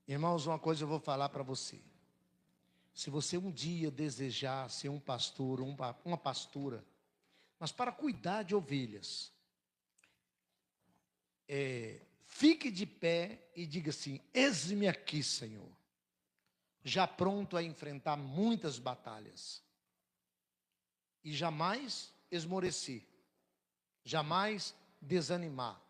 Irmãos, uma coisa eu vou falar para você. Se você um dia desejar ser um pastor, uma pastora, mas para cuidar de ovelhas, fique de pé e diga assim: eis-me aqui, Senhor, já pronto a enfrentar muitas batalhas. E jamais esmorecer, jamais desanimar.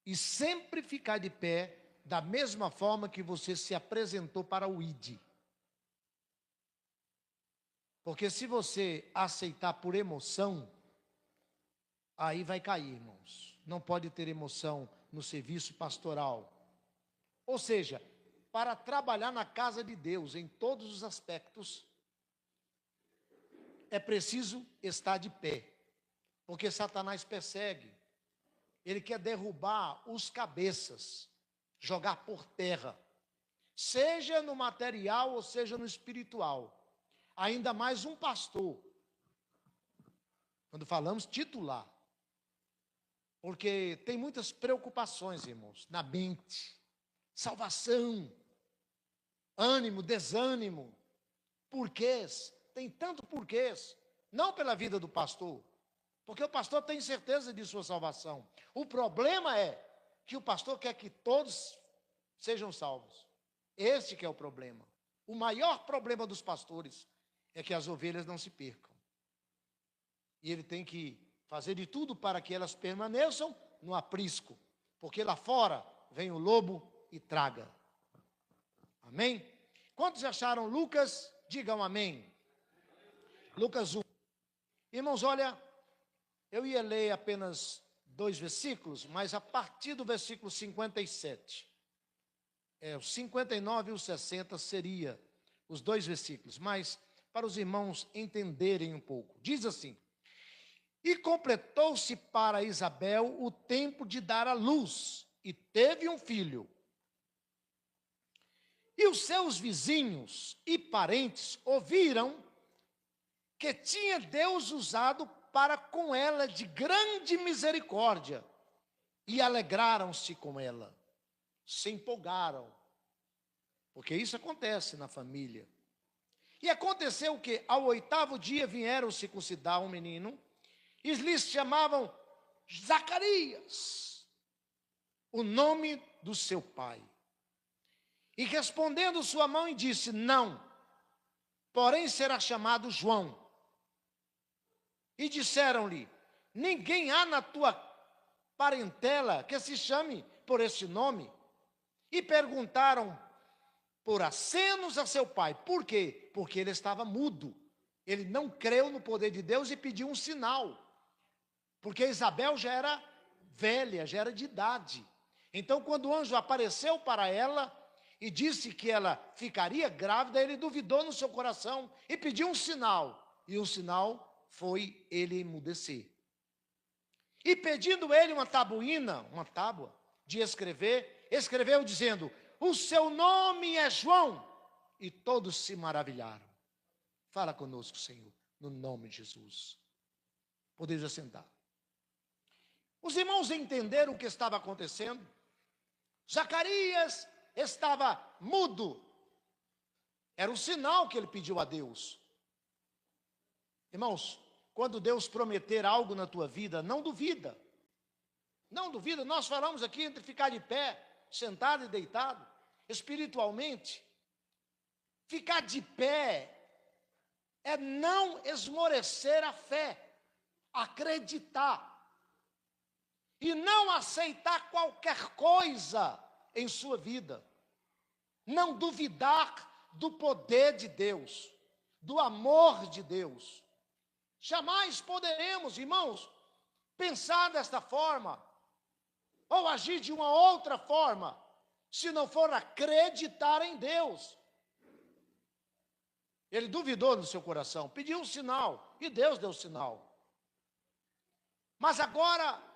E sempre ficar de pé da mesma forma que você se apresentou para o ID. Porque se você aceitar por emoção, aí vai cair, irmãos. Não pode ter emoção no serviço pastoral. Ou seja, para trabalhar na casa de Deus em todos os aspectos, é preciso estar de pé. Porque Satanás persegue. Ele quer derrubar os cabeças, jogar por terra. Seja no material ou seja no espiritual. Ainda mais um pastor. Quando falamos titular. Porque tem muitas preocupações, irmãos, na mente. Salvação, ânimo, desânimo, porquês. Tem tanto porquês. Não pela vida do pastor. Porque o pastor tem certeza de sua salvação. O problema é que o pastor quer que todos sejam salvos. Esse que é o problema. O maior problema dos pastores é que as ovelhas não se percam. E ele tem que fazer de tudo para que elas permaneçam no aprisco. Porque lá fora vem o lobo e traga. Amém? Quantos acharam Lucas? Digam amém. Lucas 1. Irmãos, olha, eu ia ler apenas 2 versículos, mas a partir do versículo 57. O 59 e o 60 seria os 2 versículos, mas para os irmãos entenderem um pouco. Diz assim: e completou-se para Isabel o tempo de dar à luz, e teve um filho. E os seus vizinhos e parentes ouviram que tinha Deus usado para com ela de grande misericórdia, e alegraram-se com ela, se empolgaram, porque isso acontece na família. E aconteceu que ao 8º dia vieram circuncidar um menino, e lhes chamavam Zacarias, o nome do seu pai. E respondendo sua mãe disse: não, porém será chamado João. E disseram-lhe: ninguém há na tua parentela que se chame por este nome. E perguntaram por acenos a seu pai. Por quê? Porque ele estava mudo. Ele não creu no poder de Deus e pediu um sinal. Porque Isabel já era velha, já era de idade. Então, quando o anjo apareceu para ela e disse que ela ficaria grávida, ele duvidou no seu coração e pediu um sinal. E o sinal foi ele emudecer. E pedindo ele uma tábua de escrever, escreveu dizendo: o seu nome é João. E todos se maravilharam. Fala conosco, Senhor, no nome de Jesus. Podeis assentar. Os irmãos entenderam o que estava acontecendo. Zacarias estava mudo. Era um sinal que ele pediu a Deus. Irmãos, quando Deus prometer algo na tua vida, não duvida. Não duvida. Nós falamos aqui entre ficar de pé, sentado e deitado, espiritualmente. Ficar de pé é não esmorecer a fé, acreditar. E não aceitar qualquer coisa em sua vida. Não duvidar do poder de Deus, do amor de Deus. Jamais poderemos, irmãos, pensar desta forma, ou agir de uma outra forma, se não for acreditar em Deus. Ele duvidou no seu coração, pediu um sinal, e Deus deu o sinal. Mas agora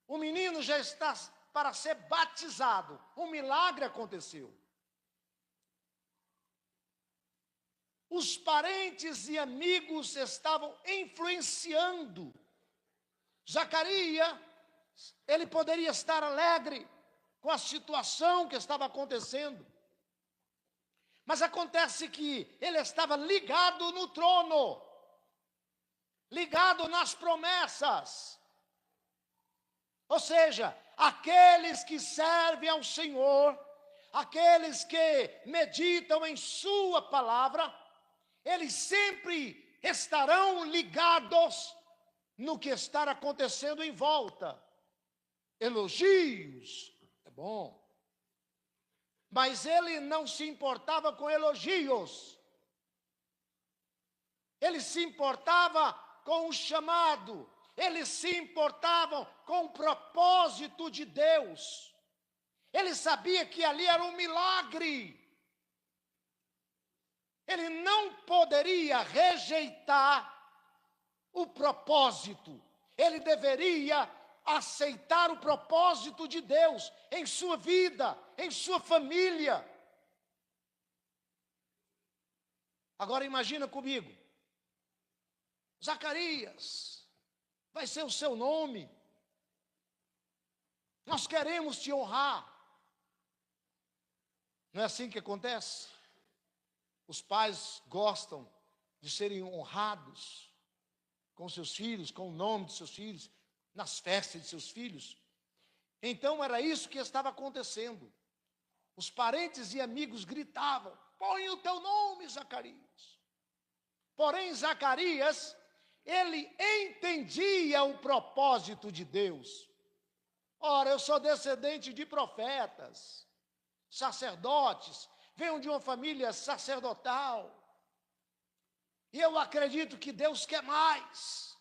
o menino já está para ser batizado. Um milagre aconteceu. Os parentes e amigos estavam influenciando. Zacarias, ele poderia estar alegre, com a situação que estava acontecendo. Mas acontece que ele estava ligado no trono, ligado nas promessas. Ou seja, aqueles que servem ao Senhor, aqueles que meditam em sua palavra, eles sempre estarão ligados no que está acontecendo em volta. Elogios, é bom. Mas ele não se importava com elogios. Ele se importava com o chamado. Eles se importavam com o propósito de Deus. Ele sabia que ali era um milagre. Ele não poderia rejeitar o propósito. Ele deveria aceitar o propósito de Deus em sua vida, em sua família. Agora imagina comigo. Zacarias, vai ser o seu nome. Nós queremos te honrar. Não é assim que acontece? Os pais gostam de serem honrados com seus filhos, com o nome de seus filhos, nas festas de seus filhos. Então era isso que estava acontecendo. Os parentes e amigos gritavam: põe o teu nome, Zacarias. Porém, Zacarias, ele entendia o propósito de Deus. Ora, eu sou descendente de profetas, sacerdotes, venho de uma família sacerdotal, e eu acredito que Deus quer mais.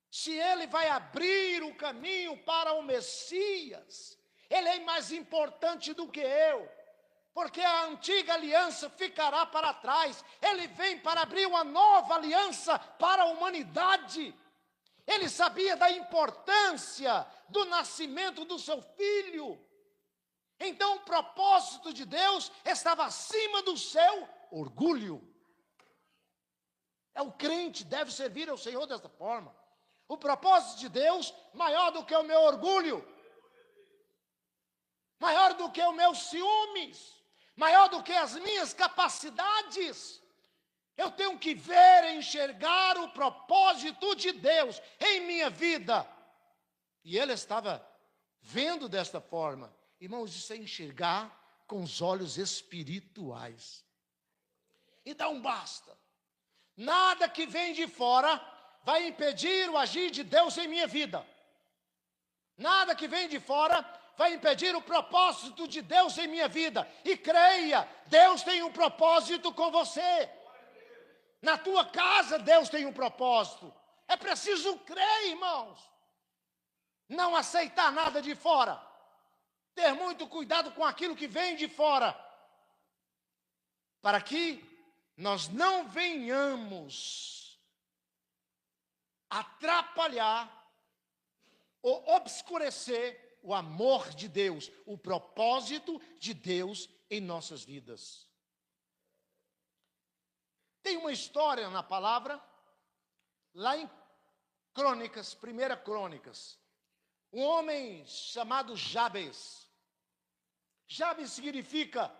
Se Ele vai abrir o caminho para o Messias, Ele é mais importante do que eu, porque a antiga aliança ficará para trás. Ele vem para abrir uma nova aliança para a humanidade. Ele sabia da importância do nascimento do seu filho. Então o propósito de Deus estava acima do seu orgulho. O crente deve servir ao Senhor desta forma. O propósito de Deus maior do que o meu orgulho, maior do que os meus ciúmes, maior do que as minhas capacidades. Eu tenho que ver e enxergar o propósito de Deus em minha vida. E ele estava vendo desta forma. Irmãos, isso é enxergar com os olhos espirituais. Então basta. Nada que vem de fora vai impedir o agir de Deus em minha vida. Nada que vem de fora vai impedir o propósito de Deus em minha vida. E creia, Deus tem um propósito com você. Na tua casa, Deus tem um propósito. É preciso crer, irmãos. Não aceitar nada de fora. Ter muito cuidado com aquilo que vem de fora. Para que nós não venhamos atrapalhar ou obscurecer o amor de Deus, o propósito de Deus em nossas vidas. Tem uma história na palavra, lá em Crônicas, 1 Crônicas, um homem chamado Jabes. Jabes significa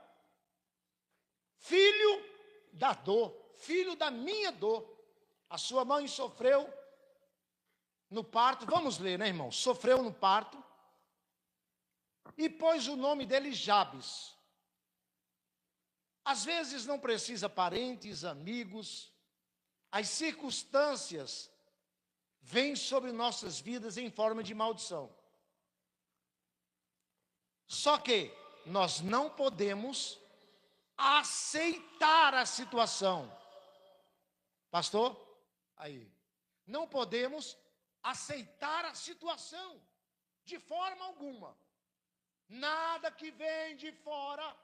filho da dor, filho da minha dor. A sua mãe sofreu no parto, vamos ler, né, irmão? Sofreu no parto e pôs o nome dele Jabes. Às vezes não precisa parentes, amigos, as circunstâncias vêm sobre nossas vidas em forma de maldição. Só que nós não podemos aceitar a situação. Pastor? Aí. Não podemos aceitar a situação de forma alguma. Nada que vem de fora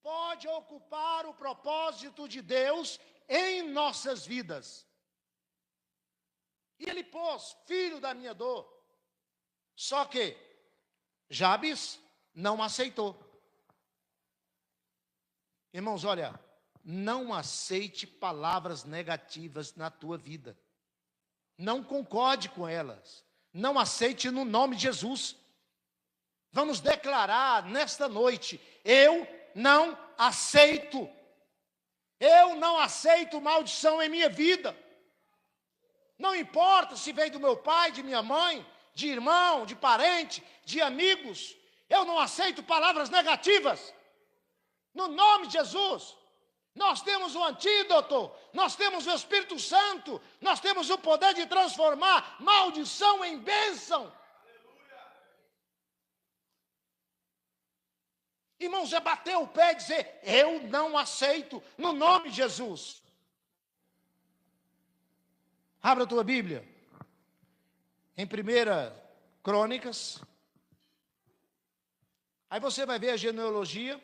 pode ocupar o propósito de Deus em nossas vidas. E ele pôs, filho da minha dor. Só que Jabes não aceitou. Irmãos, olha, não aceite palavras negativas na tua vida. Não concorde com elas. Não aceite no nome de Jesus. Vamos declarar nesta noite: eu não aceito. Eu não aceito maldição em minha vida. Não importa se veio do meu pai, de minha mãe, de irmão, de parente, de amigos. Eu não aceito palavras negativas. No nome de Jesus. Nós temos o antídoto, nós temos o Espírito Santo, nós temos o poder de transformar maldição em bênção. Irmãos, é bater o pé e dizer: eu não aceito, no nome de Jesus. Abra a tua Bíblia, em 1 Crônicas, aí você vai ver a genealogia,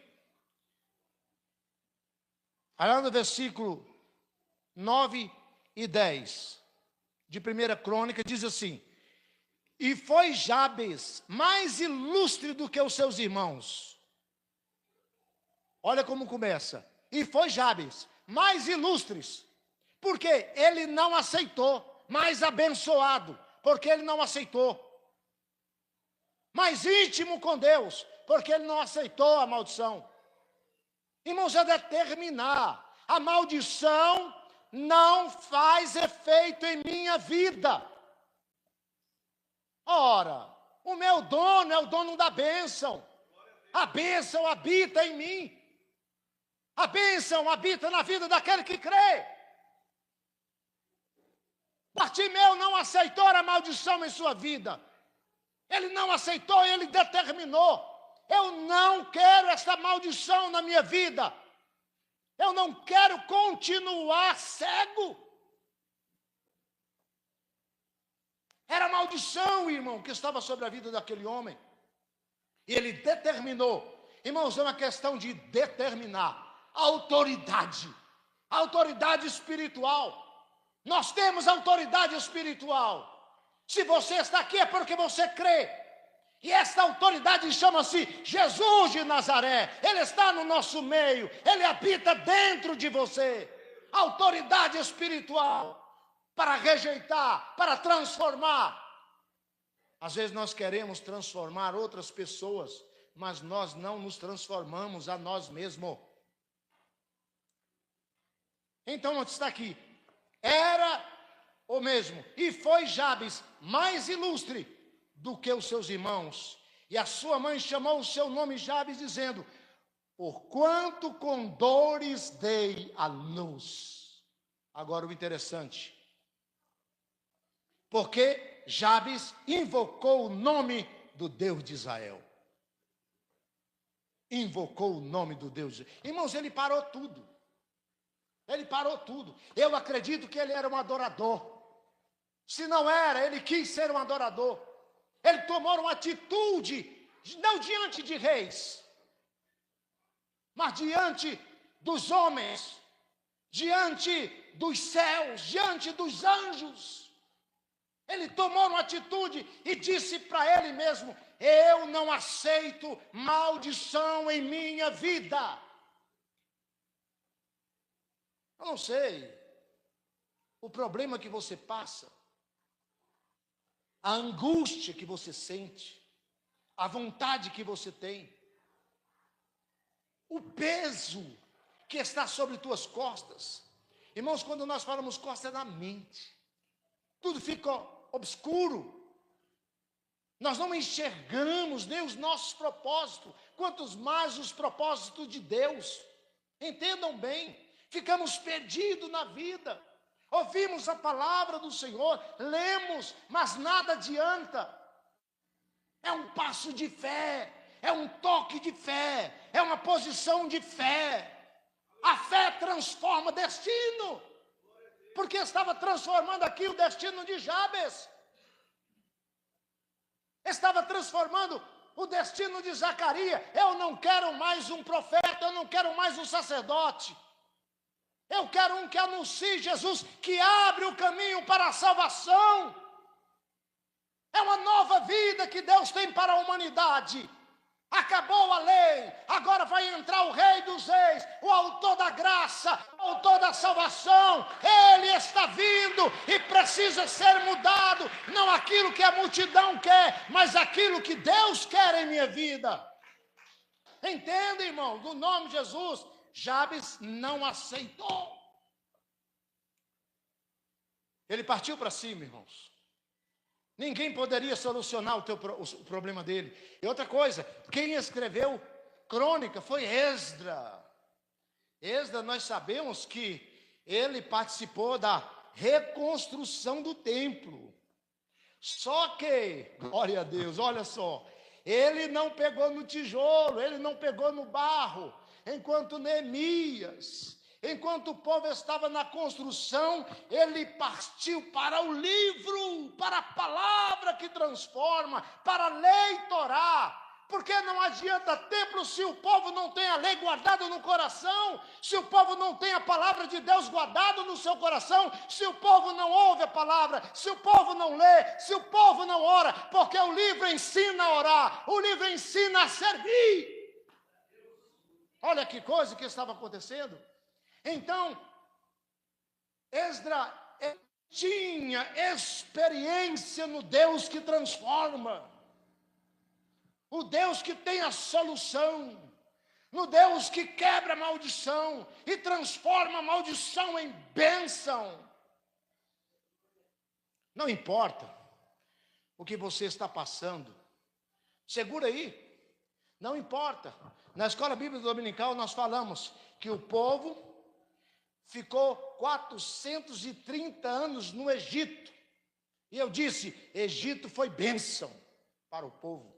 aí lá no versículo 9 e 10, de 1 Crônica, diz assim: e foi Jabes mais ilustre do que os seus irmãos. Olha como começa. E foi Jabes mais ilustres, porque ele não aceitou. Mais abençoado, porque ele não aceitou. Mais íntimo com Deus, porque ele não aceitou a maldição. Irmãos, é determinar. A maldição não faz efeito em minha vida. Ora, o meu dono é o dono da bênção. A bênção habita em mim. A bênção habita na vida daquele que crê. Bartimeu não aceitou a maldição em sua vida. Ele não aceitou, ele determinou: eu não quero essa maldição na minha vida. Eu não quero continuar cego. Era maldição, irmão, que estava sobre a vida daquele homem. E ele determinou. Irmãos, é uma questão de determinar. Autoridade. Autoridade espiritual. Nós temos autoridade espiritual. Se você está aqui é porque você crê. E esta autoridade chama-se Jesus de Nazaré. Ele está no nosso meio. Ele habita dentro de você. Autoridade espiritual. Para rejeitar, para transformar. Às vezes nós queremos transformar outras pessoas, mas nós não nos transformamos a nós mesmos. Então, está aqui. Era o mesmo. E foi Jabes mais ilustre do que os seus irmãos. E a sua mãe chamou o seu nome Jabes, dizendo: porquanto com dores dei a luz. Agora o interessante. Porque Jabes invocou o nome do Deus de Israel. Invocou o nome do Deus de Israel. Irmãos, ele parou tudo. Ele parou tudo. Eu acredito que ele era um adorador. Se não era, ele quis ser um adorador. Ele tomou uma atitude, não diante de reis, mas diante dos homens, diante dos céus, diante dos anjos. Ele tomou uma atitude e disse para ele mesmo: eu não aceito maldição em minha vida. Eu não sei o problema que você passa, a angústia que você sente, a vontade que você tem, o peso que está sobre tuas costas. Irmãos, quando nós falamos costas, é na mente. Tudo fica obscuro. Nós não enxergamos nem os nossos propósitos, quantos mais os propósitos de Deus. Entendam bem. Ficamos perdidos na vida. Ouvimos a palavra do Senhor, lemos, mas nada adianta. É um passo de fé, é um toque de fé, é uma posição de fé. A fé transforma destino, porque estava transformando aqui o destino de Jabes. Estava transformando o destino de Zacarias. Eu não quero mais um profeta, eu não quero mais um sacerdote. Eu quero um que anuncie Jesus, que abre o caminho para a salvação. É uma nova vida que Deus tem para a humanidade. Acabou a lei, agora vai entrar o Rei dos Reis, o autor da graça, o autor da salvação. Ele está vindo e precisa ser mudado, não aquilo que a multidão quer, mas aquilo que Deus quer em minha vida. Entenda, irmão, no nome de Jesus, Jabes não aceitou. Ele partiu para cima, irmãos. Ninguém poderia solucionar o problema dele. E outra coisa, quem escreveu crônica foi Esdra. Esdra, nós sabemos que ele participou da reconstrução do templo. Só que, glória a Deus, olha só, ele não pegou no tijolo, ele não pegou no barro, enquanto Neemias, enquanto o povo estava na construção, ele partiu para o livro, para a palavra que transforma, para a lei Torá. Porque não adianta templo se o povo não tem a lei guardada no coração, se o povo não tem a palavra de Deus guardada no seu coração, se o povo não ouve a palavra, se o povo não lê, se o povo não ora, porque o livro ensina a orar, o livro ensina a servir. Olha que coisa que estava acontecendo. Então, Esdra tinha experiência no Deus que transforma, o Deus que tem a solução, no Deus que quebra a maldição e transforma a maldição em bênção. Não importa o que você está passando, segura aí, não importa. Na escola bíblica dominical nós falamos que o povo ficou 430 anos no Egito. E eu disse, Egito foi bênção para o povo.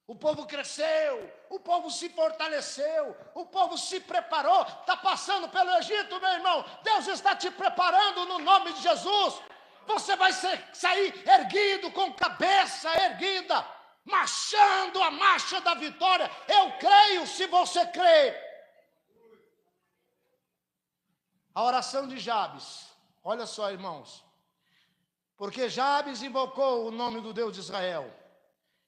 O povo cresceu, o povo se fortaleceu, o povo se preparou. Está passando pelo Egito, meu irmão. Deus está te preparando no nome de Jesus. Você vai sair erguido, com cabeça erguida, marchando a marcha da vitória. Eu creio, se você crê. A oração de Jabes, olha só, irmãos, porque Jabes invocou o nome do Deus de Israel,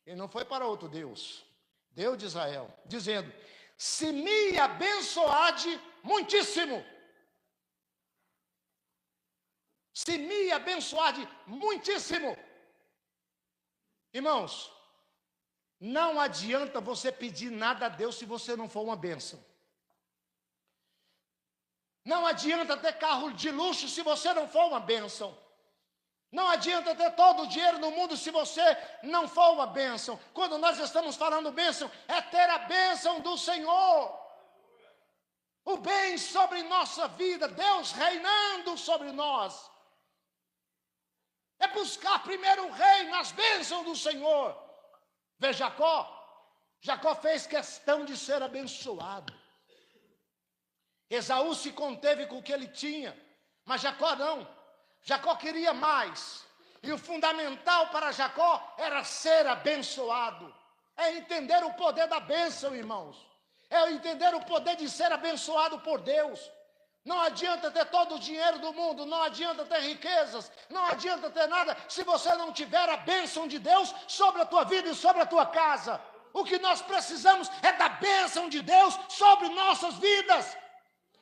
e não foi para outro Deus, Deus de Israel, dizendo, se me abençoade muitíssimo, se me abençoade muitíssimo. Irmãos, não adianta você pedir nada a Deus se você não for uma bênção. Não adianta ter carro de luxo se você não for uma bênção. Não adianta ter todo o dinheiro no mundo se você não for uma bênção. Quando nós estamos falando bênção, é ter a bênção do Senhor. O bem sobre nossa vida, Deus reinando sobre nós. É buscar primeiro o rei nas bênçãos do Senhor. Vê Jacó. Jacó fez questão de ser abençoado. Esaú se conteve com o que ele tinha, mas Jacó não. Jacó queria mais. E o fundamental para Jacó era ser abençoado. É entender o poder da bênção, irmãos. É entender o poder de ser abençoado por Deus. Não adianta ter todo o dinheiro do mundo, não adianta ter riquezas, não adianta ter nada, se você não tiver a bênção de Deus sobre a tua vida e sobre a tua casa. O que nós precisamos é da bênção de Deus sobre nossas vidas.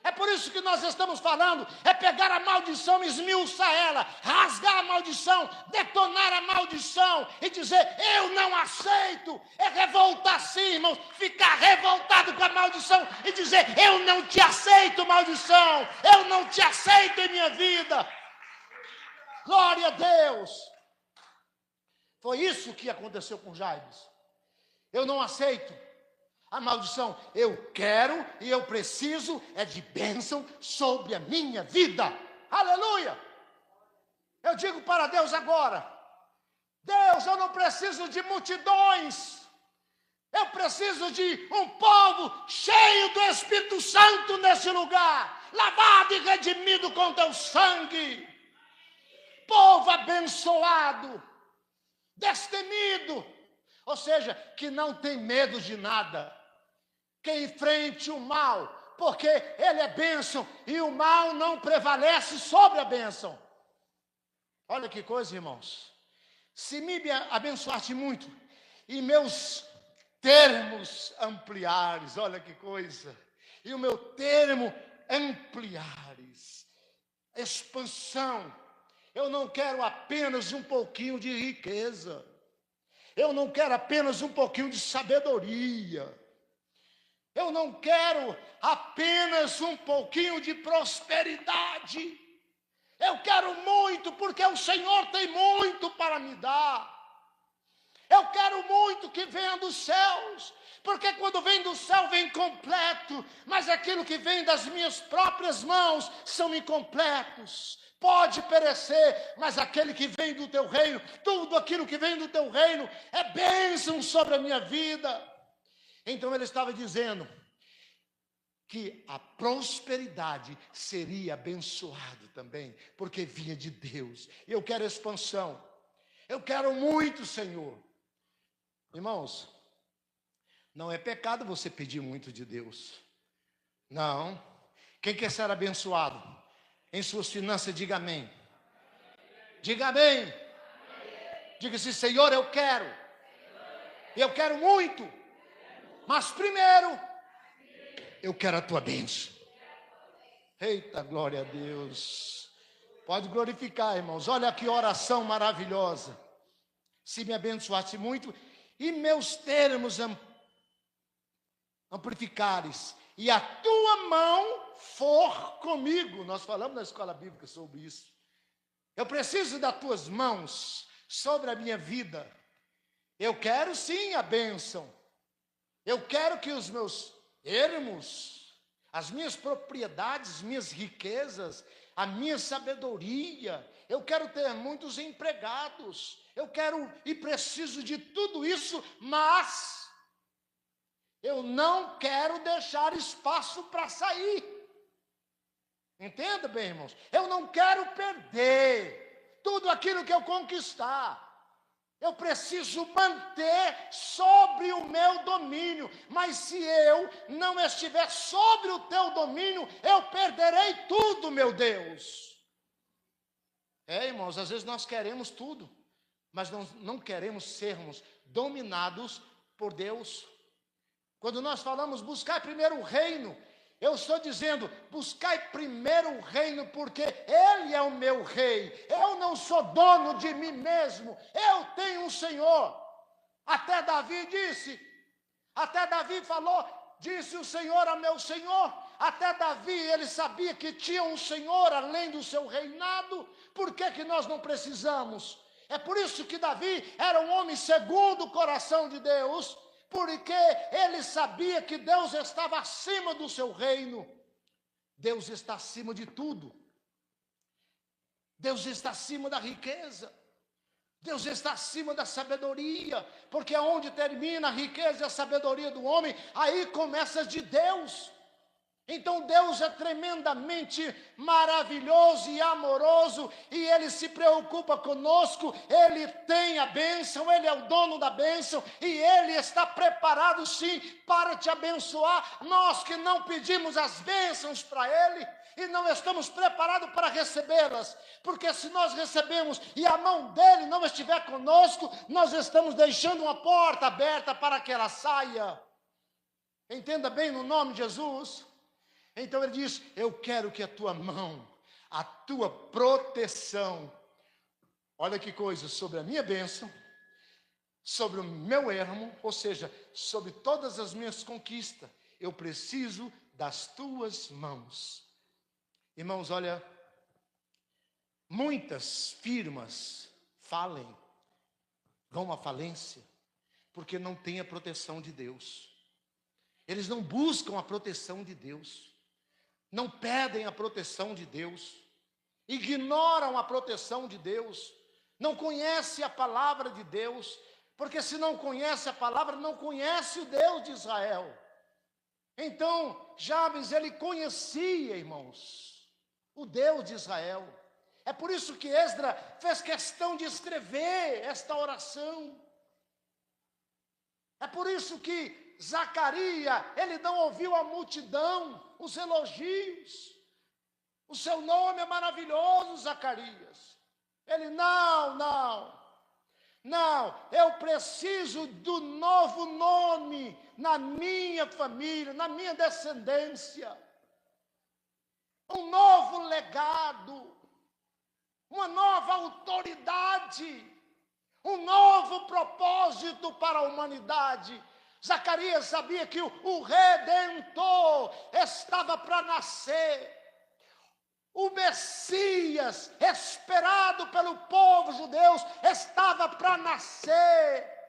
É por isso que nós estamos falando, é pegar a maldição, esmiuçar ela, rasgar a maldição, detonar a maldição e dizer, eu não aceito. É revoltar sim, irmãos, ficar revoltado com a maldição e dizer, eu não te aceito, maldição, eu não te aceito em minha vida. Glória a Deus. Foi isso que aconteceu com Jabes. Eu não aceito a maldição, eu quero e eu preciso é de bênção sobre a minha vida. Aleluia! Eu digo para Deus agora, Deus, eu não preciso de multidões, eu preciso de um povo cheio do Espírito Santo nesse lugar, lavado e redimido com teu sangue, povo abençoado, destemido, ou seja, que não tem medo de nada, que enfrente o mal, porque ele é bênção e o mal não prevalece sobre a bênção. Olha que coisa, irmãos. Se me abençoaste muito e meus termos ampliares, olha que coisa. E o meu termo ampliares, expansão. Eu não quero apenas um pouquinho de riqueza. Eu não quero apenas um pouquinho de sabedoria. Eu não quero apenas um pouquinho de prosperidade. Eu quero muito, porque o Senhor tem muito para me dar. Eu quero muito que venha dos céus, porque quando vem do céu vem completo, mas aquilo que vem das minhas próprias mãos são incompletos. Pode perecer, mas aquele que vem do teu reino, tudo aquilo que vem do teu reino é bênção sobre a minha vida. Então ele estava dizendo que a prosperidade seria abençoada também, porque vinha de Deus. Eu quero expansão, eu quero muito, Senhor. Irmãos, não é pecado você pedir muito de Deus. Não. Quem quer ser abençoado em suas finanças, diga amém. Diga amém. Diga assim, Senhor, eu quero. Eu quero muito. Mas primeiro, eu quero a tua bênção. Eita, glória a Deus. Pode glorificar, irmãos. Olha que oração maravilhosa. Se me abençoasse muito e meus termos amplificares, e a tua mão for comigo. Nós falamos na escola bíblica sobre isso. Eu preciso das tuas mãos sobre a minha vida. Eu quero sim a bênção. Eu quero que os meus ermos, as minhas propriedades, minhas riquezas, a minha sabedoria, eu quero ter muitos empregados, eu quero e preciso de tudo isso, mas eu não quero deixar espaço para sair. Entenda bem, irmãos? Eu não quero perder tudo aquilo que eu conquistar. Eu preciso manter sobre o meu domínio, mas se eu não estiver sobre o teu domínio, eu perderei tudo, meu Deus. Irmãos, às vezes nós queremos tudo, mas não queremos sermos dominados por Deus. Quando nós falamos buscar primeiro o reino, eu estou dizendo, buscai primeiro o reino, porque Ele é o meu rei. Eu não sou dono de mim mesmo, eu tenho um Senhor. Até Davi falou, disse o Senhor ao meu Senhor. Até Davi, ele sabia que tinha um Senhor além do seu reinado. Por que nós não precisamos? É por isso que Davi era um homem segundo o coração de Deus, porque ele sabia que Deus estava acima do seu reino. Deus está acima de tudo. Deus está acima da riqueza. Deus está acima da sabedoria, porque onde termina a riqueza e a sabedoria do homem, aí começa de Deus. Então Deus é tremendamente maravilhoso e amoroso, e Ele se preocupa conosco, Ele tem a bênção, Ele é o dono da bênção, e Ele está preparado sim para te abençoar. Nós que não pedimos as bênçãos para Ele, e não estamos preparados para recebê-las, porque se nós recebemos e a mão dEle não estiver conosco, nós estamos deixando uma porta aberta para que ela saia. Entenda bem, no nome de Jesus. Então ele diz, eu quero que a tua mão, a tua proteção, olha que coisa, sobre a minha bênção, sobre o meu ermo, ou seja, sobre todas as minhas conquistas, eu preciso das tuas mãos. Irmãos, olha, muitas firmas vão à falência, porque não têm a proteção de Deus. Eles não buscam a proteção de Deus. Não pedem a proteção de Deus, ignoram a proteção de Deus, não conhecem a palavra de Deus, porque se não conhece a palavra, não conhece o Deus de Israel. Então, Jabes, ele conhecia, irmãos, o Deus de Israel. É por isso que Esdra fez questão de escrever esta oração. É por isso que Zacarias, ele não ouviu a multidão, os elogios. O seu nome é maravilhoso, Zacarias. Ele, não. Não, eu preciso do novo nome na minha família, na minha descendência. Um novo legado, uma nova autoridade, um novo propósito para a humanidade. Zacarias sabia que o Redentor estava para nascer. O Messias, esperado pelo povo judeu, estava para nascer.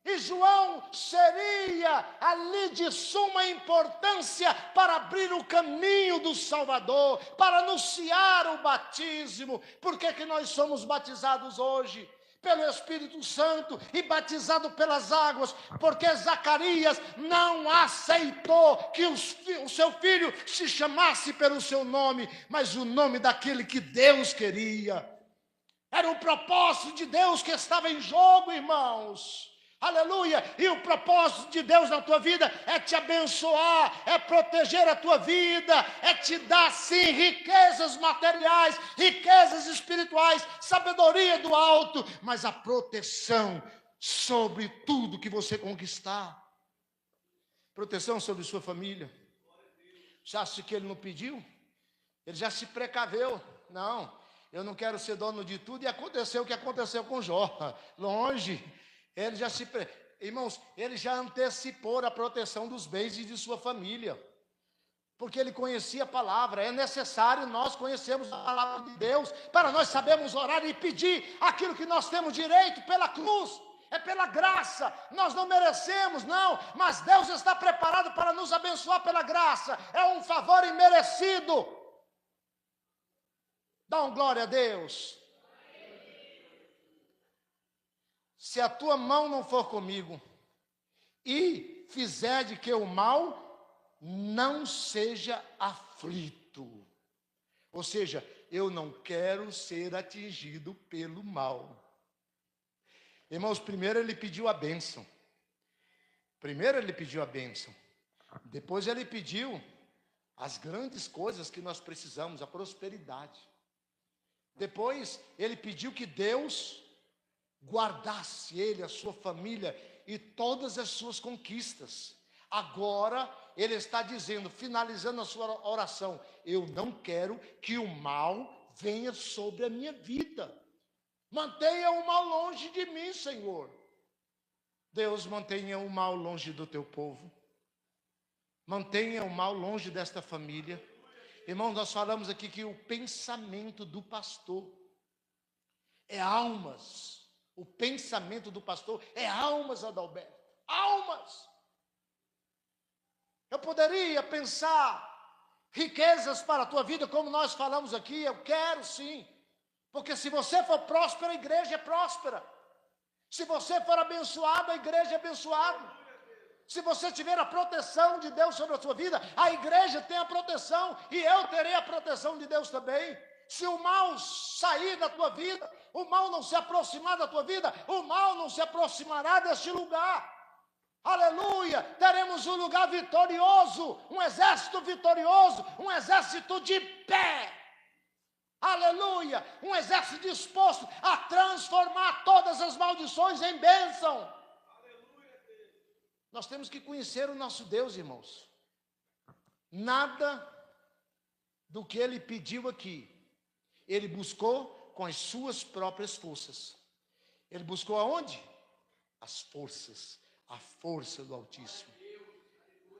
E João seria ali de suma importância para abrir o caminho do Salvador, para anunciar o batismo. Por que nós somos batizados hoje? Pelo Espírito Santo e batizado pelas águas, porque Zacarias não aceitou que o seu filho se chamasse pelo seu nome, mas o nome daquele que Deus queria. Era o propósito de Deus que estava em jogo, irmãos. Aleluia! E o propósito de Deus na tua vida é te abençoar, é proteger a tua vida, é te dar sim riquezas materiais, riquezas espirituais, sabedoria do alto, mas a proteção sobre tudo que você conquistar. Proteção sobre sua família. Você acha que ele não pediu? Ele já se precaveu. Não, eu não quero ser dono de tudo, e aconteceu o que aconteceu com Jó. Longe. Irmãos, ele já antecipou a proteção dos bens e de sua família, porque ele conhecia a palavra. É necessário nós conhecermos a palavra de Deus, para nós sabermos orar e pedir aquilo que nós temos direito pela cruz, é pela graça. Nós não merecemos, não, mas Deus está preparado para nos abençoar pela graça. É um favor imerecido. Dá um glória a Deus. Se a tua mão não for comigo, e fizer de que o mal não seja aflito. Ou seja, eu não quero ser atingido pelo mal. Irmãos, primeiro ele pediu a bênção. Depois ele pediu as grandes coisas que nós precisamos, a prosperidade. Depois ele pediu que Deus guardasse ele, a sua família e todas as suas conquistas. Agora ele está dizendo, finalizando a sua oração: eu não quero que o mal venha sobre a minha vida. Mantenha o mal longe de mim, Senhor. Deus, mantenha o mal longe do teu povo. Mantenha o mal longe desta família. Irmãos, nós falamos aqui que o pensamento do pastor é almas. O pensamento do pastor é almas, Adalberto. Almas. Eu poderia pensar riquezas para a tua vida, como nós falamos aqui. Eu quero sim. Porque se você for próspero, a igreja é próspera. Se você for abençoado, a igreja é abençoada. Se você tiver a proteção de Deus sobre a sua vida, a igreja tem a proteção. E eu terei a proteção de Deus também. Se o mal sair da tua vida, o mal não se aproximar da tua vida, o mal não se aproximará deste lugar. Aleluia! Teremos um lugar vitorioso, um exército vitorioso, um exército de pé. Aleluia! Um exército disposto a transformar todas as maldições em bênção. Nós temos que conhecer o nosso Deus, irmãos. Nada do que ele pediu aqui ele buscou com as suas próprias forças. Ele buscou aonde? As forças, a força do Altíssimo.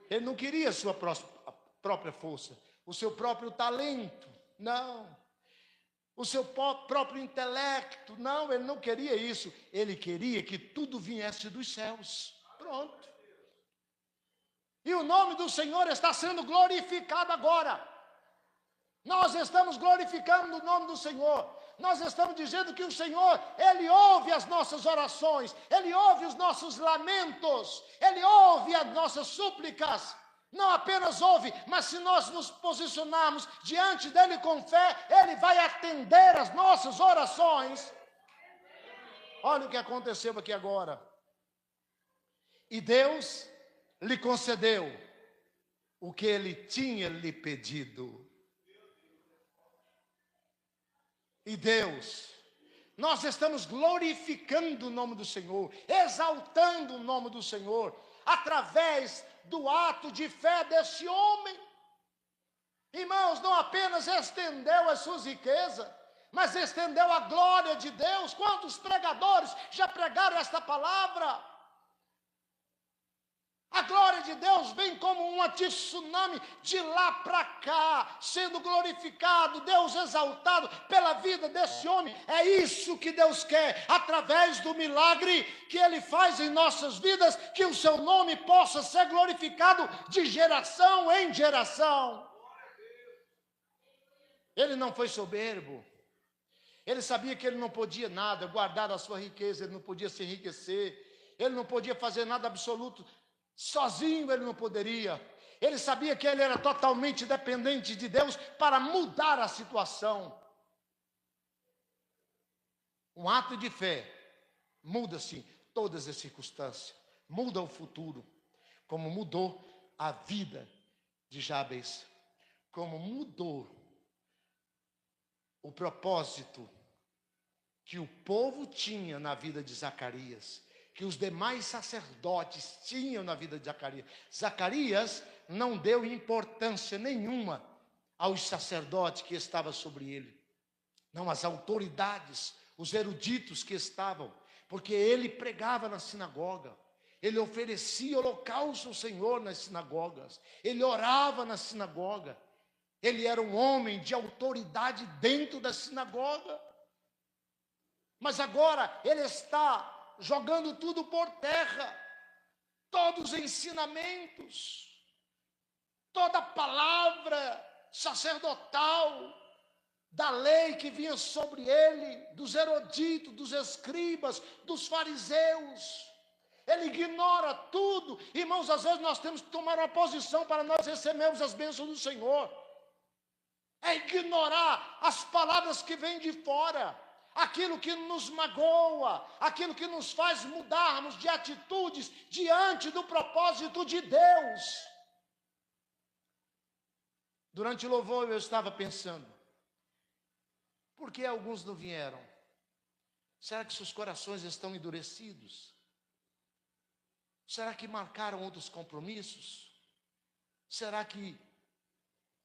Ele não queria a sua própria força, o seu próprio talento, não. O seu próprio intelecto, não, ele não queria isso. Ele queria que tudo viesse dos céus. Pronto. E o nome do Senhor está sendo glorificado agora. Nós estamos glorificando o nome do Senhor. Nós estamos dizendo que o Senhor, Ele ouve as nossas orações, Ele ouve os nossos lamentos, Ele ouve as nossas súplicas. Não apenas ouve, mas se nós nos posicionarmos diante dEle com fé, Ele vai atender as nossas orações. Olha o que aconteceu aqui agora. E Deus lhe concedeu o que Ele tinha lhe pedido. E Deus Nós estamos glorificando o nome do Senhor, exaltando o nome do Senhor, através do ato de fé desse homem. Irmãos, não apenas estendeu as suas riquezas, mas estendeu a glória de Deus. Quantos pregadores já pregaram esta palavra? A glória de Deus vem como um tsunami de lá para cá, sendo glorificado, Deus exaltado pela vida desse homem. É isso que Deus quer, através do milagre que Ele faz em nossas vidas, que o seu nome possa ser glorificado de geração em geração. Ele não foi soberbo, ele sabia que ele não podia nada, guardar a sua riqueza, ele não podia se enriquecer, ele não podia fazer nada absoluto. Sozinho ele não poderia. Ele sabia que ele era totalmente dependente de Deus para mudar a situação. Um ato de fé muda-se todas as circunstâncias, muda o futuro, como mudou a vida de Jabes, como mudou o propósito que o povo tinha na vida de Zacarias, que os demais sacerdotes tinham na vida de Zacarias. Zacarias não deu importância nenhuma aos sacerdotes que estavam sobre ele, não às autoridades, os eruditos que estavam, porque ele pregava na sinagoga, ele oferecia holocausto ao Senhor nas sinagogas, ele orava na sinagoga, ele era um homem de autoridade dentro da sinagoga. Mas agora ele está jogando tudo por terra, todos os ensinamentos, toda a palavra sacerdotal da lei que vinha sobre ele, dos eruditos, dos escribas, dos fariseus. Ele ignora tudo. Irmãos, às vezes nós temos que tomar uma posição para nós recebermos as bênçãos do Senhor. É ignorar as palavras que vêm de fora, aquilo que nos magoa, aquilo que nos faz mudarmos de atitudes diante do propósito de Deus. Durante o louvor eu estava pensando, por que alguns não vieram? Será que seus corações estão endurecidos? Será que marcaram outros compromissos? Será que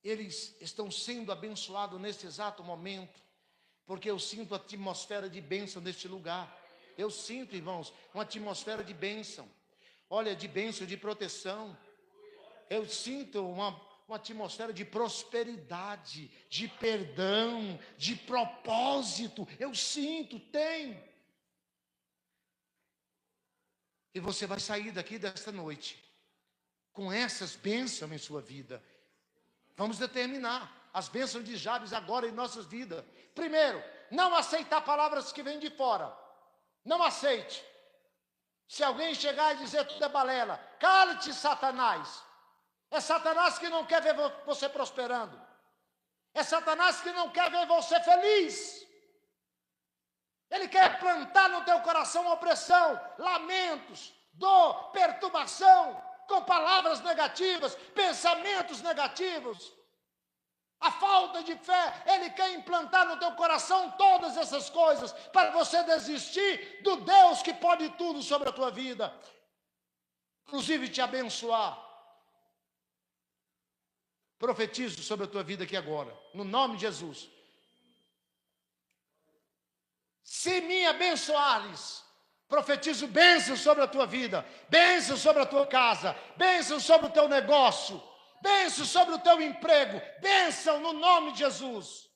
eles estão sendo abençoados nesse exato momento? Porque eu sinto a atmosfera de bênção neste lugar. Eu sinto, irmãos, uma atmosfera de bênção. Olha, de bênção, de proteção. Eu sinto uma atmosfera de prosperidade, de perdão, de propósito. Eu sinto, tem. E você vai sair daqui desta noite com essas bênçãos em sua vida. Vamos determinar as bênçãos de Jabes agora em nossas vidas. Primeiro, não aceitar palavras que vêm de fora. Não aceite. Se alguém chegar e dizer tudo é balela, cale-te, Satanás. É Satanás que não quer ver você prosperando. É Satanás que não quer ver você feliz. Ele quer plantar no teu coração opressão, lamentos, dor, perturbação, com palavras negativas, pensamentos negativos. A falta de fé, ele quer implantar no teu coração todas essas coisas, para você desistir do Deus que pode tudo sobre a tua vida, inclusive te abençoar. Profetizo sobre a tua vida aqui agora, no nome de Jesus. Se me abençoares, profetizo bênção sobre a tua vida, bênção sobre a tua casa, bênção sobre o teu negócio, bênção sobre o teu emprego, bênção no nome de Jesus.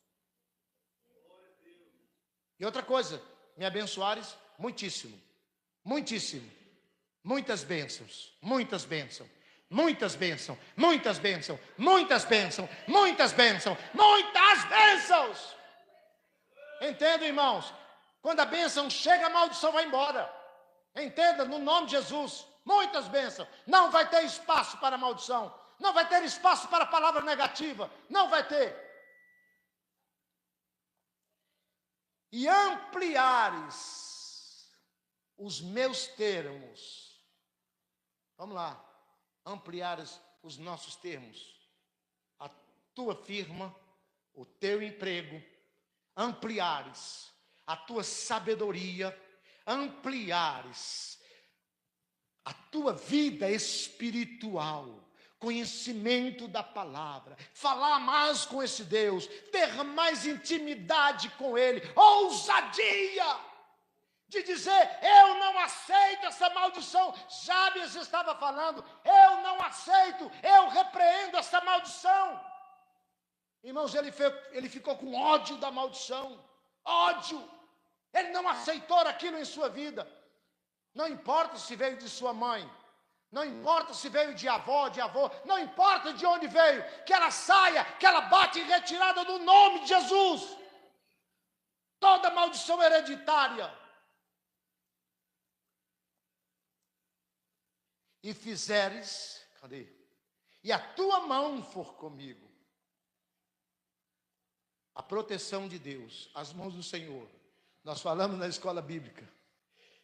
E outra coisa, me abençoares muitíssimo, muitíssimo, muitas bênçãos, muitas bênçãos, muitas bênçãos, muitas bênçãos, muitas bênçãos, muitas bênçãos, muitas bênçãos. Entenda, irmãos, quando a bênção chega, a maldição vai embora. Entenda, no nome de Jesus, muitas bênçãos, não vai ter espaço para maldição. Não vai ter espaço para palavra negativa. Não vai ter. E ampliares os meus termos. Vamos lá. Ampliares os nossos termos. A tua firma, o teu emprego. Ampliares a tua sabedoria, ampliares a tua vida espiritual, conhecimento da palavra, falar mais com esse Deus, ter mais intimidade com Ele, ousadia de dizer: eu não aceito essa maldição. Jabes estava falando: eu não aceito, eu repreendo essa maldição. Irmãos, ele ficou com ódio da maldição, ódio. Ele não aceitou aquilo em sua vida. Não importa se veio de sua mãe, não importa se veio de avó, de avô, não importa de onde veio, que ela saia, que ela bate em retirada no nome de Jesus. Toda maldição hereditária. E fizeres, cadê? E a tua mão for comigo. A proteção de Deus, as mãos do Senhor. Nós falamos na escola bíblica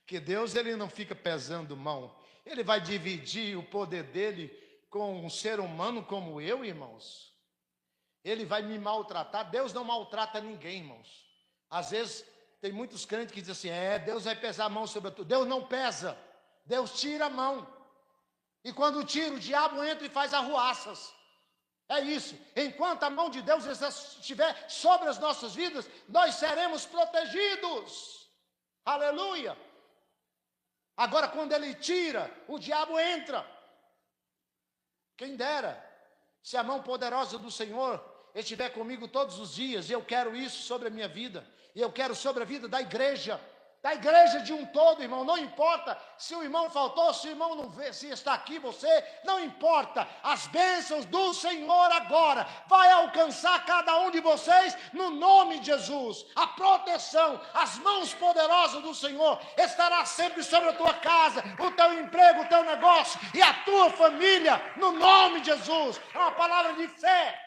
que Deus, ele não fica pesando mão. Ele vai dividir o poder dele com um ser humano como eu, irmãos. Ele vai me maltratar. Deus não maltrata ninguém, irmãos. Às vezes tem muitos crentes que dizem assim: Deus vai pesar a mão sobre a tua. Deus não pesa. Deus tira a mão. E quando tira, o diabo entra e faz arruaças. É isso. Enquanto a mão de Deus estiver sobre as nossas vidas, nós seremos protegidos. Aleluia. Agora, quando ele tira, o diabo entra. Quem dera, se a mão poderosa do Senhor estiver comigo todos os dias, e eu quero isso sobre a minha vida, e eu quero sobre a vida da igreja de um todo, irmão. Não importa se o irmão faltou, se o irmão não vê, se está aqui você, não importa. As bênçãos do Senhor agora vai alcançar cada um de vocês no nome de Jesus. A proteção, as mãos poderosas do Senhor estará sempre sobre a tua casa, o teu emprego, o teu negócio e a tua família, no nome de Jesus. É uma palavra de fé.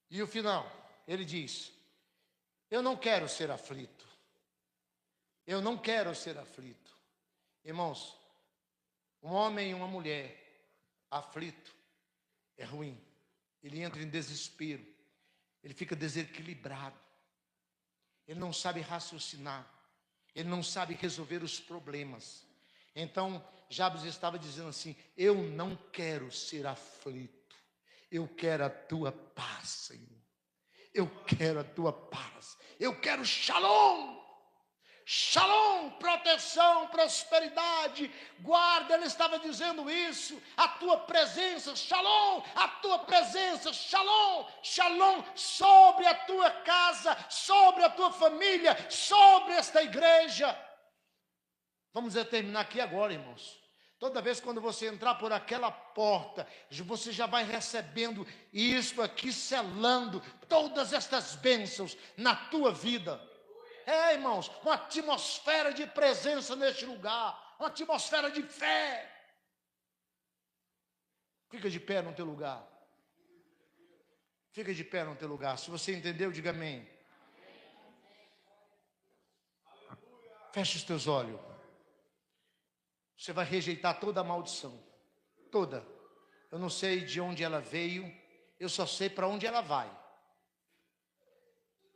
E o final, ele diz: eu não quero ser aflito. Eu não quero ser aflito. Irmãos, um homem e uma mulher aflito é ruim. Ele entra em desespero. Ele fica desequilibrado. Ele não sabe raciocinar. Ele não sabe resolver os problemas. Então, Jabes estava dizendo assim: eu não quero ser aflito. Eu quero a tua paz, Senhor. Eu quero a tua paz. Eu quero shalom. Shalom, proteção, prosperidade, guarda. Ele estava dizendo isso. A tua presença, shalom. A tua presença, shalom. Shalom sobre a tua casa, sobre a tua família, sobre esta igreja. Vamos terminar aqui agora, irmãos. Toda vez quando você entrar por aquela porta, você já vai recebendo isso aqui, selando todas estas bênçãos na tua vida. Irmãos, uma atmosfera de presença neste lugar, uma atmosfera de fé. Fica de pé no teu lugar. Fica de pé no teu lugar. Se você entendeu, diga amém. Feche os teus olhos. Você vai rejeitar toda a maldição. Toda. Eu não sei de onde ela veio. Eu só sei para onde ela vai.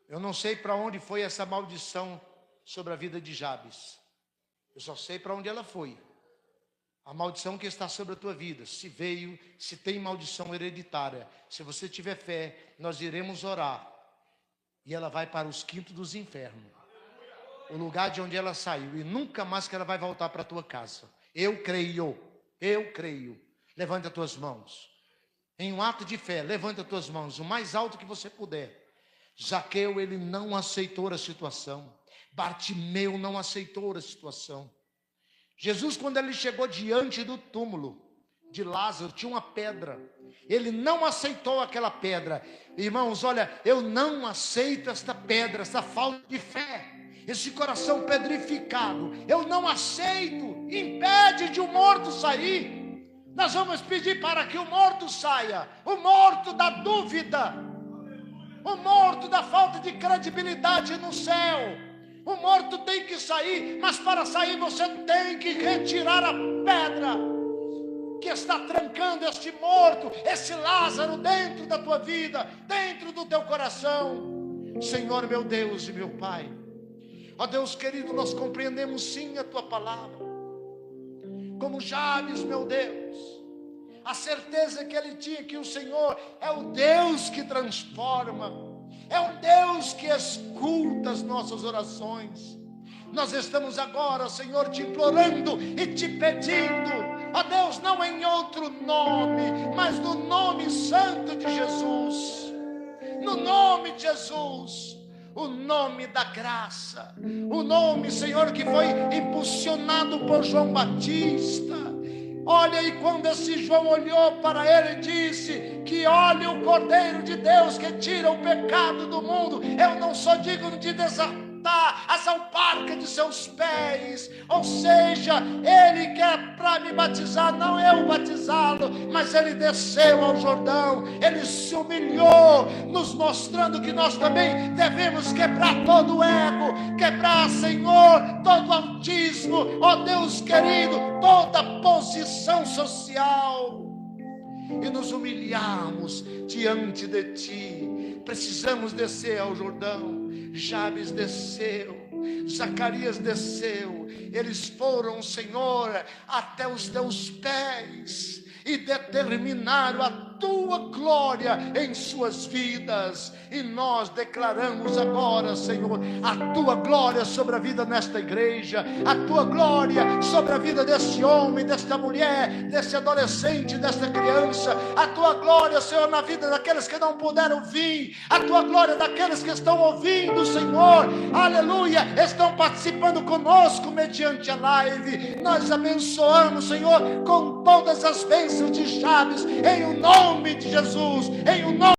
Eu não sei para onde foi essa maldição sobre a vida de Jabes. Eu só sei para onde ela foi. A maldição que está sobre a tua vida. Se veio, se tem maldição hereditária. Se você tiver fé, nós iremos orar. E ela vai para os quintos dos infernos. O lugar de onde ela saiu, e nunca mais que ela vai voltar para a tua casa. Eu creio. Levanta as tuas mãos. Em um ato de fé, levanta as tuas mãos, o mais alto que você puder. Zaqueu, ele não aceitou a situação. Bartimeu não aceitou a situação. Jesus, quando ele chegou diante do túmulo de Lázaro, tinha uma pedra. Ele não aceitou aquela pedra. Irmãos, olha, eu não aceito esta pedra, essa falta de fé. Esse coração pedrificado, eu não aceito, impede de um morto sair. Nós vamos pedir para que o morto saia, o morto da dúvida, o morto da falta de credibilidade no céu. O morto tem que sair, mas para sair você tem que retirar a pedra. que está trancando este morto, esse Lázaro dentro da tua vida, dentro do teu coração. Senhor, meu Deus e meu Pai, ó Deus querido, nós compreendemos sim a tua palavra, como Jabes, meu Deus, a certeza que ele tinha que o Senhor é o Deus que transforma, é o Deus que escuta as nossas orações. Nós estamos agora, Senhor, te implorando e te pedindo, ó Deus, não em outro nome, mas no nome santo de Jesus, no nome de Jesus, o nome da graça, o nome, Senhor, que foi impulsionado por João Batista. Olha, e quando esse João olhou para ele e disse que olha o Cordeiro de Deus que tira o pecado do mundo, eu não sou digno de desatar as alparcas de seus pés. Ou seja, ele quer para me batizar, não eu batizá-lo, mas ele desceu ao Jordão, ele se humilhou, nos mostrando que nós também devemos quebrar todo o ego, quebrar, Senhor, todo o autismo, ó Deus querido, toda posição social, e nos humilharmos diante de ti. Precisamos descer ao Jordão. Jabes desceu, Zacarias desceu, eles foram, Senhor, até os teus pés e determinaram a tua glória em suas vidas. E nós declaramos agora, Senhor, a tua glória sobre a vida nesta igreja, a tua glória sobre a vida desse homem, desta mulher, desse adolescente, desta criança, a tua glória, Senhor, na vida daqueles que não puderam vir, a tua glória daqueles que estão ouvindo, Senhor, aleluia, estão participando conosco mediante a live. Nós abençoamos, Senhor, com todas as bênçãos de Jabes, em o nome de Jesus, em o nome